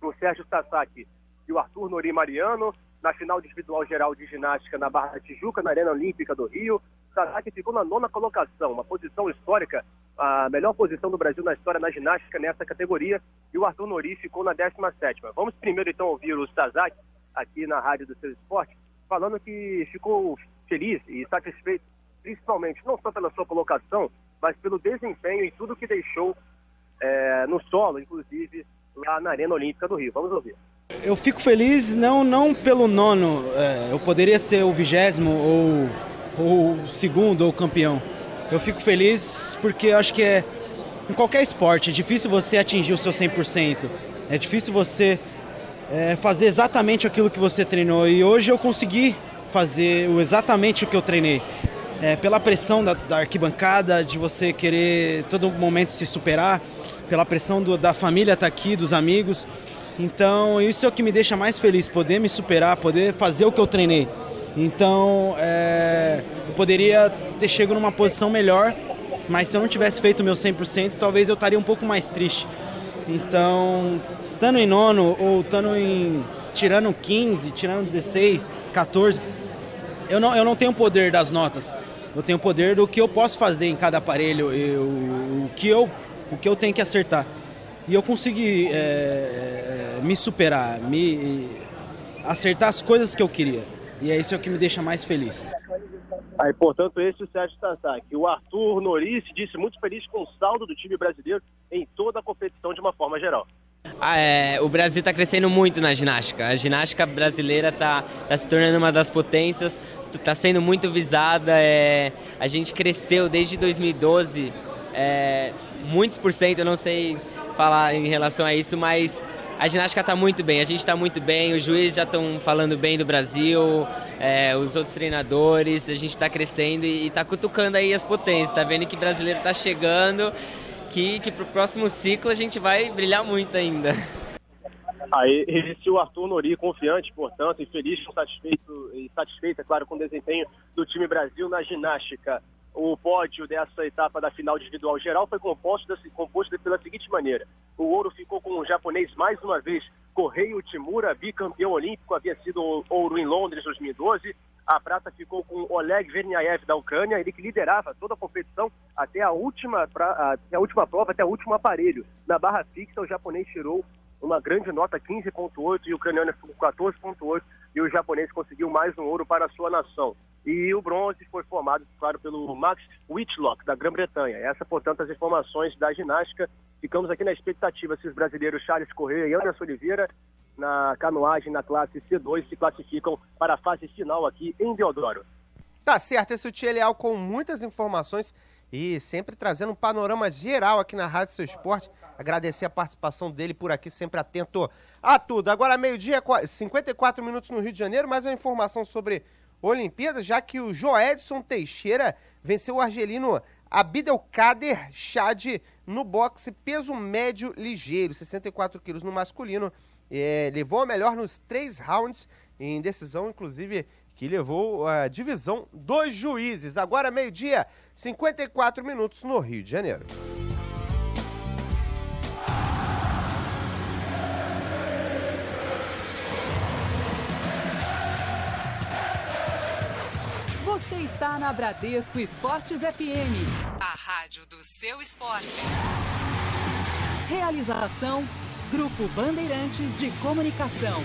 Speaker 16: o Sérgio Sasaki e o Arthur Nori Mariano, na final individual geral de ginástica na Barra da Tijuca, na Arena Olímpica do Rio. Sasaki ficou na 9ª colocação, uma posição histórica, a melhor posição do Brasil na história na ginástica nessa categoria, e o Arthur Nori ficou na 17ª. Vamos primeiro então ouvir o Sasaki, aqui na Rádio do Seu Esporte, falando que ficou feliz e satisfeito, principalmente não só pela sua colocação, mas pelo desempenho e tudo que deixou no solo, inclusive lá na Arena Olímpica do Rio. Vamos ouvir.
Speaker 17: Eu fico feliz não pelo nono, eu poderia ser o 20º ou o segundo ou campeão. Eu fico feliz porque eu acho que em qualquer esporte é difícil você atingir o seu 100%, é difícil você fazer exatamente aquilo que você treinou, e hoje eu consegui fazer exatamente o que eu treinei. pela pressão da arquibancada, de você querer todo momento se superar, pela pressão da família estar aqui, dos amigos. Então isso é o que me deixa mais feliz, poder me superar, poder fazer o que eu treinei. Então eu poderia ter chegado numa posição melhor, mas se eu não tivesse feito o meu 100%, talvez eu estaria um pouco mais triste. Então, estando em nono ou estando tirando 15, tirando 16, 14, eu não tenho o poder das notas. Eu tenho o poder do que eu posso fazer em cada aparelho, o que eu tenho que acertar. E eu consegui me superar, acertar as coisas que eu queria. E é isso que me deixa mais feliz.
Speaker 16: Aí, portanto, esse é o Sérgio Sasaki. O Arthur Nori se disse muito feliz com o saldo do time brasileiro em toda a competição de uma forma geral.
Speaker 18: O Brasil está crescendo muito na ginástica. A ginástica brasileira está se tornando uma das potências, está sendo muito visada. A gente cresceu desde 2012, muitos por cento, eu não sei falar em relação a isso, mas a ginástica está muito bem, a gente está muito bem, os juízes já estão falando bem do Brasil, os outros treinadores, a gente está crescendo e está cutucando aí as potências, está vendo que o brasileiro está chegando, que para o próximo ciclo a gente vai brilhar muito ainda.
Speaker 16: Aí, esse é o Arthur Nori, confiante, portanto, e feliz, satisfeito, é claro, com o desempenho do time Brasil na ginástica. O pódio dessa etapa da final individual geral foi composto pela seguinte maneira. O ouro ficou com o japonês mais uma vez, Kohei Uchimura, bicampeão olímpico, havia sido ouro em Londres em 2012. A prata ficou com Oleg Verniaev da Ucrânia, ele que liderava toda a competição até a última prova, até o último aparelho. Na barra fixa, o japonês tirou uma grande nota, 15.8, e o ucraniano ficou com 14.8, e o japonês conseguiu mais um ouro para a sua nação. E o bronze foi formado, claro, pelo Max Whitlock, da Grã-Bretanha. Essas, portanto, as informações da ginástica. Ficamos aqui na expectativa se os brasileiros Charles Corrêa e Anderson Oliveira, na canoagem, na classe C2, se classificam para a fase final aqui em Deodoro.
Speaker 2: Tá certo, esse é o Tia Leal com muitas informações e sempre trazendo um panorama geral aqui na Rádio Seu Esporte. Agradecer a participação dele por aqui, sempre atento a tudo. Agora, meio-dia, 54 minutos no Rio de Janeiro, mais uma informação sobre Olimpíadas, já que o Joedson Teixeira venceu o argelino Abdelkader Chad no boxe peso médio ligeiro, 64 quilos no masculino. Levou a melhor nos 3 rounds, em decisão, inclusive, que levou a divisão dos juízes. Agora, meio-dia, 54 minutos no Rio de Janeiro.
Speaker 1: Você está na Bradesco Esportes FM, a rádio do seu esporte. Realização, Grupo Bandeirantes de Comunicação.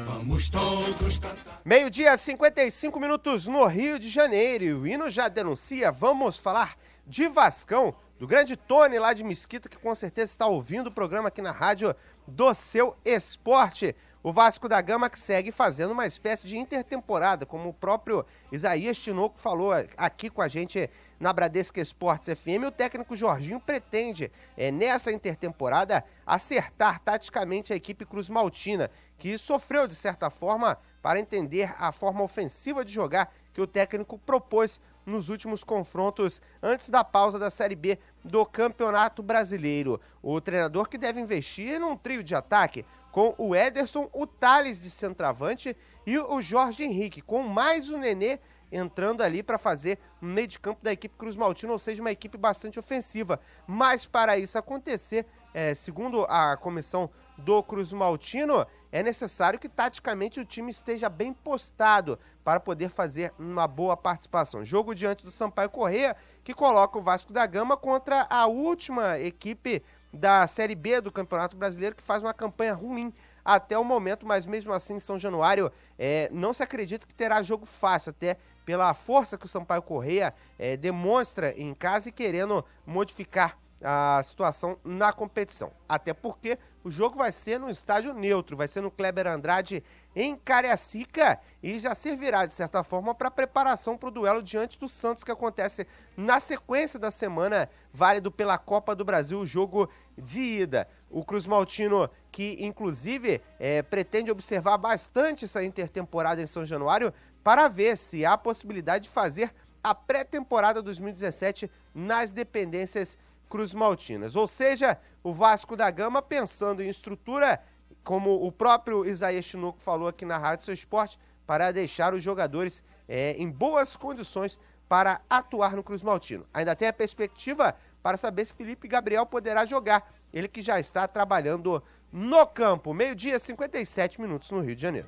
Speaker 5: Vamos todos cantar.
Speaker 2: Meio-dia, 55 minutos no Rio de Janeiro. E o hino já denuncia, vamos falar de Vascão, do grande Tony lá de Mesquita, que com certeza está ouvindo o programa aqui na rádio do seu esporte. O Vasco da Gama que segue fazendo uma espécie de intertemporada, como o próprio Isaías Tinoco falou aqui com a gente na Bradesco Esportes FM. O técnico Jorginho pretende, nessa intertemporada, acertar taticamente a equipe Cruz Maltina, que sofreu, de certa forma, para entender a forma ofensiva de jogar que o técnico propôs nos últimos confrontos antes da pausa da Série B do Campeonato Brasileiro. O treinador que deve investir num trio de ataque com o Ederson, o Thales de centroavante e o Jorge Henrique, com mais o Nenê entrando ali para fazer um meio de campo da equipe Cruz Maltina, ou seja, uma equipe bastante ofensiva. Mas para isso acontecer, segundo a comissão do Cruz Maltino, é necessário que taticamente o time esteja bem postado para poder fazer uma boa participação. Jogo diante do Sampaio Corrêa, que coloca o Vasco da Gama contra a última equipe da Série B do Campeonato Brasileiro, que faz uma campanha ruim até o momento, mas mesmo assim em São Januário não se acredita que terá jogo fácil, até pela força que o Sampaio Corrêa demonstra em casa e querendo modificar a situação na competição. Até porque o jogo vai ser no estádio neutro, vai ser no Kleber Andrade em Cariacica e já servirá, de certa forma, para preparação para o duelo diante do Santos, que acontece na sequência da semana, válido pela Copa do Brasil, o jogo de ida. O Cruz Maltino, que inclusive pretende observar bastante essa intertemporada em São Januário para ver se há possibilidade de fazer a pré-temporada 2017 nas dependências Cruz Maltinas. Ou seja, o Vasco da Gama pensando em estrutura, como o próprio Isaías Chinoco falou aqui na Rádio Seu Esporte, para deixar os jogadores em boas condições para atuar no Cruz Maltino. Ainda tem a perspectiva para saber se Felipe Gabriel poderá jogar, ele que já está trabalhando no campo. 12h57 no Rio de Janeiro.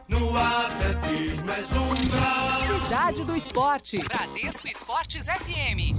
Speaker 1: No atletismo é Zumba. Cidade do Esporte. Bradesco Esportes FM.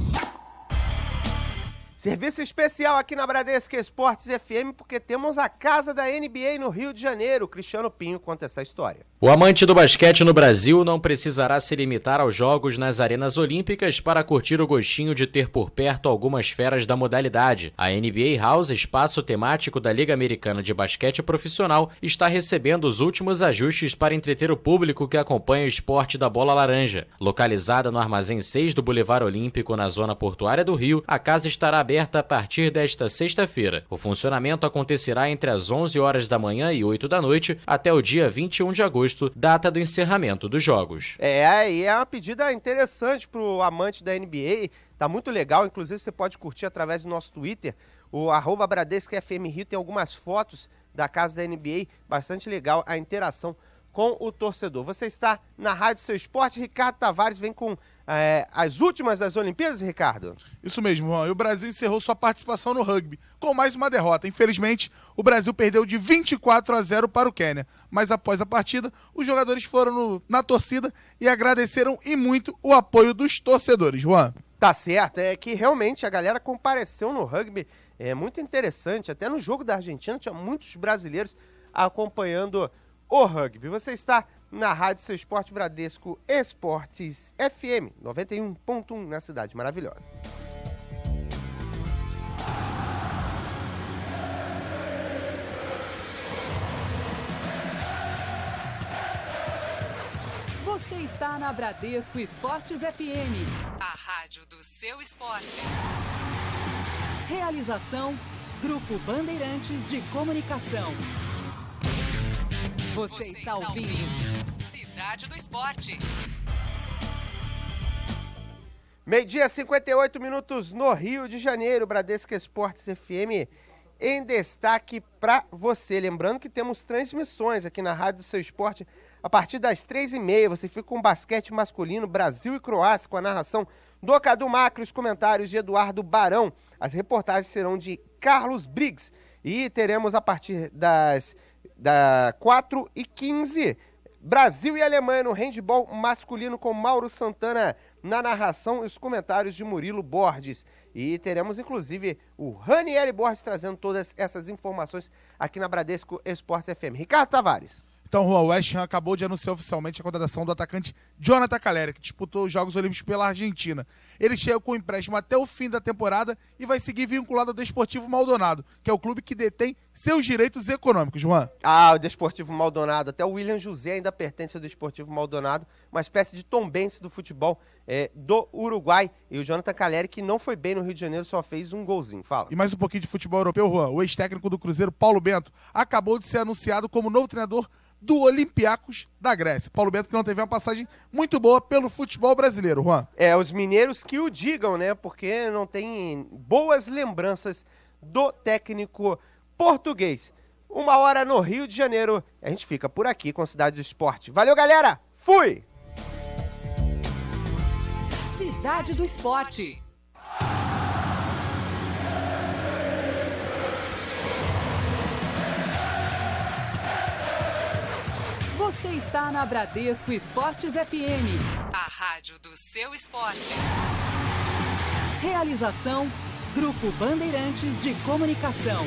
Speaker 2: Serviço especial aqui na Bradesco Esportes FM, porque temos a casa da NBA no Rio de Janeiro. O Cristiano Pinho conta essa história.
Speaker 19: O amante do basquete no Brasil não precisará se limitar aos jogos nas arenas olímpicas para curtir o gostinho de ter por perto algumas feras da modalidade. A NBA House, espaço temático da Liga Americana de Basquete Profissional, está recebendo os últimos ajustes para entreter o público que acompanha o esporte da bola laranja. Localizada no Armazém 6 do Boulevard Olímpico, na zona portuária do Rio, a casa estará aberta a partir desta sexta-feira. O funcionamento acontecerá entre as 11 horas da manhã e 8 da noite até o dia 21 de agosto, data do encerramento dos jogos.
Speaker 2: E é uma pedida interessante pro amante da NBA, tá muito legal, inclusive você pode curtir através do nosso Twitter, o @BradescoFMRio tem algumas fotos da casa da NBA, bastante legal a interação com o torcedor. Você está na Rádio Seu Esporte, Ricardo Tavares vem com as últimas das Olimpíadas, Ricardo?
Speaker 20: Isso mesmo, Juan. E o Brasil encerrou sua participação no rugby com mais uma derrota. Infelizmente, o Brasil perdeu de 24-0 para o Quênia. Mas após a partida, os jogadores foram na torcida e agradeceram e muito o apoio dos torcedores, Juan.
Speaker 2: Tá certo, é que realmente a galera compareceu no rugby, é muito interessante. Até no jogo da Argentina tinha muitos brasileiros acompanhando o rugby. Você está na Rádio Seu Esporte Bradesco Esportes FM 91.1 na Cidade Maravilhosa.
Speaker 1: Você está na Bradesco Esportes FM, a rádio do seu esporte. Realização Grupo Bandeirantes de Comunicação. Você está ouvindo Cidade do Esporte.
Speaker 2: 12h58 no Rio de Janeiro, Bradesco Esportes FM em destaque para você. Lembrando que temos transmissões aqui na Rádio do Seu Esporte a partir das 3h30. Você fica com basquete masculino, Brasil e Croácia, com a narração do Cadu Macri, os comentários de Eduardo Barão. As reportagens serão de Carlos Briggs e teremos a partir da 4h15, Brasil e Alemanha no handebol masculino com Mauro Santana na narração e os comentários de Murilo Borges. E teremos, inclusive, o Ranieri Borges trazendo todas essas informações aqui na Bradesco Esportes FM. Ricardo Tavares.
Speaker 20: Então, Juan, o West Ham acabou de anunciar oficialmente a contratação do atacante Jonathan Calera, que disputou os Jogos Olímpicos pela Argentina. Ele chega com empréstimo até o fim da temporada e vai seguir vinculado ao Desportivo Maldonado, que é o clube que detém seus direitos econômicos, Juan.
Speaker 2: O Desportivo Maldonado, até o William José ainda pertence ao Desportivo Maldonado, uma espécie de tombense do futebol do Uruguai. E o Jonathan Calera, que não foi bem no Rio de Janeiro, só fez um golzinho. Fala.
Speaker 20: E mais um pouquinho de futebol europeu, Juan. O ex-técnico do Cruzeiro, Paulo Bento, acabou de ser anunciado como novo treinador do Olympiacos da Grécia. Paulo Bento que não teve uma passagem muito boa pelo futebol brasileiro, Juan.
Speaker 2: Os mineiros que o digam, né? Porque não tem boas lembranças do técnico português. 1h no Rio de Janeiro. A gente fica por aqui com a Cidade do Esporte. Valeu, galera! Fui!
Speaker 1: Cidade do Esporte. Você está na Bradesco Esportes FM, a rádio do seu esporte. Realização Grupo Bandeirantes de Comunicação.